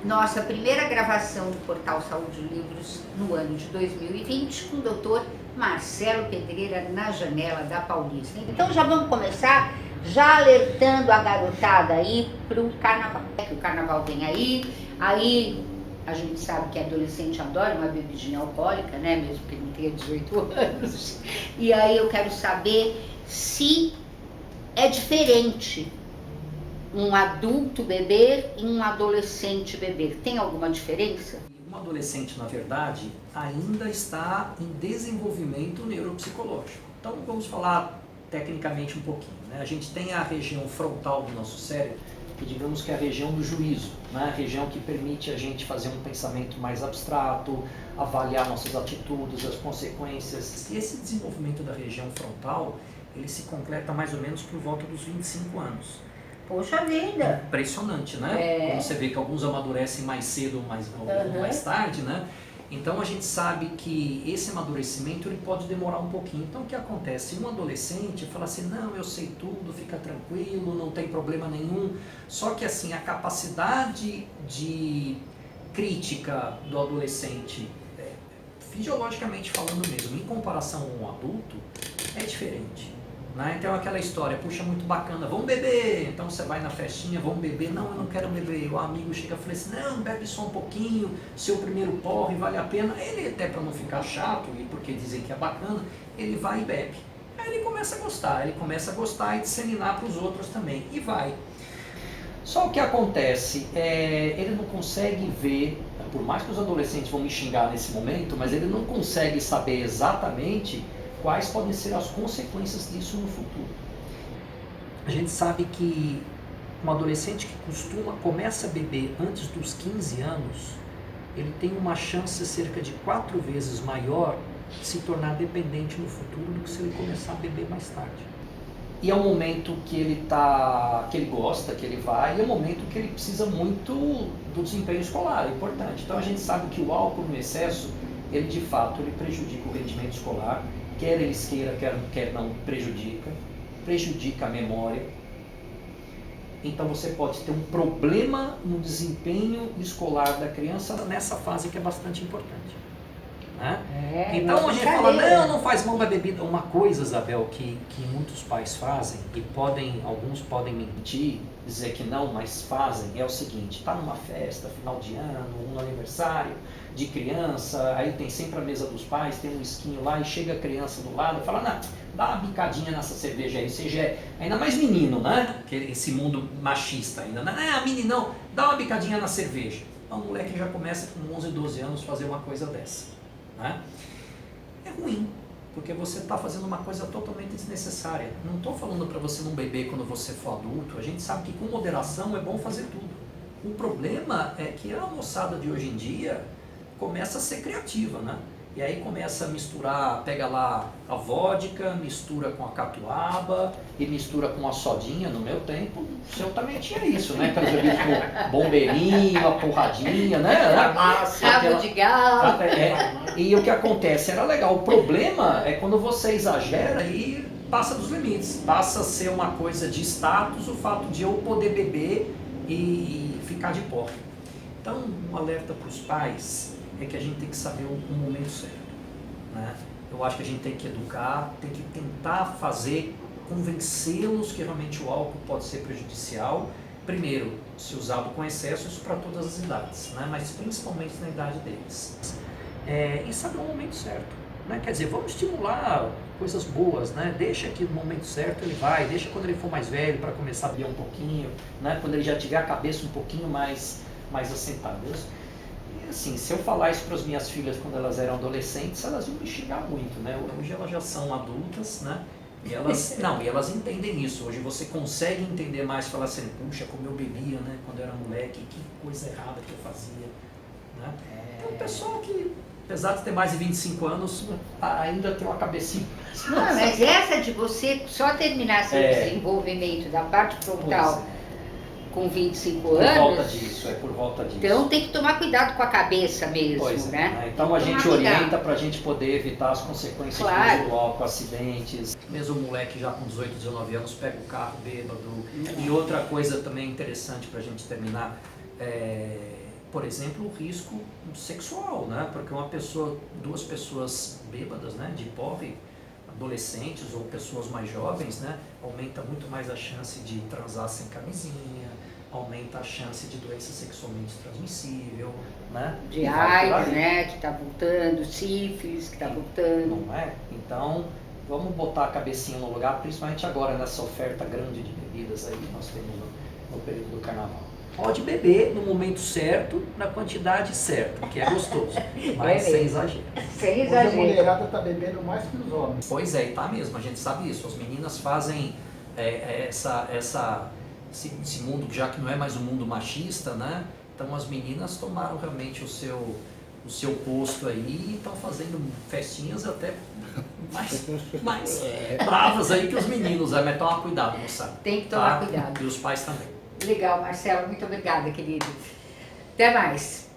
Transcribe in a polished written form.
nossa primeira gravação do Portal Saúde Livros no ano de 2020 com o doutor Marcelo Pedreira na Janela da Paulista. Então já vamos começar já alertando a garotada aí para o carnaval. O carnaval vem aí a gente sabe que adolescente adora uma bebidinha alcoólica, né? Mesmo que não tenha 18 anos. E aí eu quero saber se é diferente um adulto beber e um adolescente beber. Tem alguma diferença? Um adolescente, na verdade, ainda está em desenvolvimento neuropsicológico. Então vamos falar tecnicamente um pouquinho, né? A gente tem a região frontal do nosso cérebro, que digamos que é a região do juízo, né? A região que permite a gente fazer um pensamento mais abstrato, avaliar nossas atitudes, as consequências. E esse desenvolvimento da região frontal, ele se completa mais ou menos por volta dos 25 anos. Poxa vida! Impressionante, né? Quando você vê que alguns amadurecem mais cedo ou mais tarde, né? Então a gente sabe que esse amadurecimento ele pode demorar um pouquinho. Então o que acontece? Um adolescente fala assim, não, eu sei tudo, fica tranquilo, não tem problema nenhum. Só que assim, a capacidade de crítica do adolescente, fisiologicamente falando mesmo, em comparação a um adulto, é diferente. Né? Então aquela história, puxa, muito bacana, vamos beber, então você vai na festinha, vamos beber, não, eu não quero beber, o amigo chega e fala assim, não, bebe só um pouquinho, seu primeiro porre vale a pena, ele até para não ficar chato, e porque dizem que é bacana, ele vai e bebe, aí ele começa a gostar e disseminar para os outros também, e vai. Só o que acontece, ele não consegue ver, por mais que os adolescentes vão me xingar nesse momento, mas ele não consegue saber exatamente quais podem ser as consequências disso no futuro. A gente sabe que um adolescente que começa a beber antes dos 15 anos, ele tem uma chance cerca de 4 vezes maior de se tornar dependente no futuro do que se ele começar a beber mais tarde. E é um momento que ele gosta, que ele vai, e é um momento que ele precisa muito do desempenho escolar, é importante. Então a gente sabe que o álcool no excesso, ele de fato prejudica o rendimento escolar, quer eles queiram, quer não, prejudica a memória. Então você pode ter um problema no desempenho escolar da criança nessa fase que é bastante importante. Né? Então a gente fala, não faz mal da bebida. Uma coisa, Isabel, que muitos pais fazem, e alguns podem mentir, dizer que não, mas fazem, é o seguinte, está numa festa, final de ano, um aniversário de criança, aí tem sempre a mesa dos pais, tem um esquinho lá, e chega a criança do lado e fala, não, dá uma bicadinha nessa cerveja aí, você já é ainda mais menino, né? Esse mundo machista ainda, né? Meninão, dá uma bicadinha na cerveja. Então o moleque já começa com 11, 12 anos fazer uma coisa dessa. Né? É ruim, porque você está fazendo uma coisa totalmente desnecessária. Não estou falando para você não beber quando você for adulto, a gente sabe que com moderação é bom fazer tudo. O problema é que a moçada de hoje em dia começa a ser criativa, né? E aí começa a misturar, pega lá a vodka, mistura com a catuaba e mistura com a sodinha. No meu tempo, o seu também tinha isso, né? Aquelas bebidas com bombeirinho, a porradinha, né? Cabo de galo. E o que acontece? Era legal. O problema é quando você exagera e passa dos limites. Passa a ser uma coisa de status o fato de eu poder beber e ficar de porre. Então, um alerta para os pais é que a gente tem que saber o momento certo. Né? Eu acho que a gente tem que educar, tem que tentar convencê-los que realmente o álcool pode ser prejudicial. Primeiro, se usado com excesso, isso para todas as idades, né? Mas principalmente na idade deles. E saber o momento certo. Né? Quer dizer, vamos estimular coisas boas, né? Deixa que no momento certo ele vai, deixa quando ele for mais velho para começar a beber um pouquinho, né? Quando ele já tiver a cabeça um pouquinho mais assentada. Assim, se eu falar isso para as minhas filhas quando elas eram adolescentes, elas iam me xingar muito, né? Hoje elas já são adultas, né? E elas entendem isso. Hoje você consegue entender mais, falar assim, puxa, como eu bebia, né? Quando eu era moleque, que coisa errada que eu fazia, né? Então, o pessoal que, apesar de ter mais de 25 anos, ainda tem uma cabecinha. Não, mas essa de você só terminar seu desenvolvimento da parte frontal com 25 anos... Por volta disso. Então tem que tomar cuidado com a cabeça mesmo, né? Então a gente orienta para a gente poder evitar as consequências do álcool, acidentes. Mesmo o moleque já com 18, 19 anos pega o carro bêbado. E outra coisa também interessante para a gente terminar, por exemplo, o risco sexual, né? Porque duas pessoas bêbadas, né, de porre, adolescentes ou pessoas mais jovens, né, aumenta muito mais a chance de transar sem camisinha, aumenta a chance de doença sexualmente transmissível, né? De AIDS, né, que está voltando, sífilis, que está voltando. Não é? Então, vamos botar a cabecinha no lugar, principalmente agora nessa oferta grande de bebidas aí que nós temos no período do carnaval. Pode beber no momento certo, na quantidade certa, que é gostoso, mas sem exagero. Sem Hoje a exagero. mulherada está bebendo mais que os homens. Pois é, e tá mesmo, a gente sabe isso. As meninas fazem esse mundo, já que não é mais um mundo machista, né? Então as meninas tomaram realmente o seu posto aí e estão fazendo festinhas até mais bravas aí que os meninos, mas tomar cuidado, moçada. Tem que tomar cuidado. E os pais também. Legal, Marcelo, muito obrigada, querido. Até mais.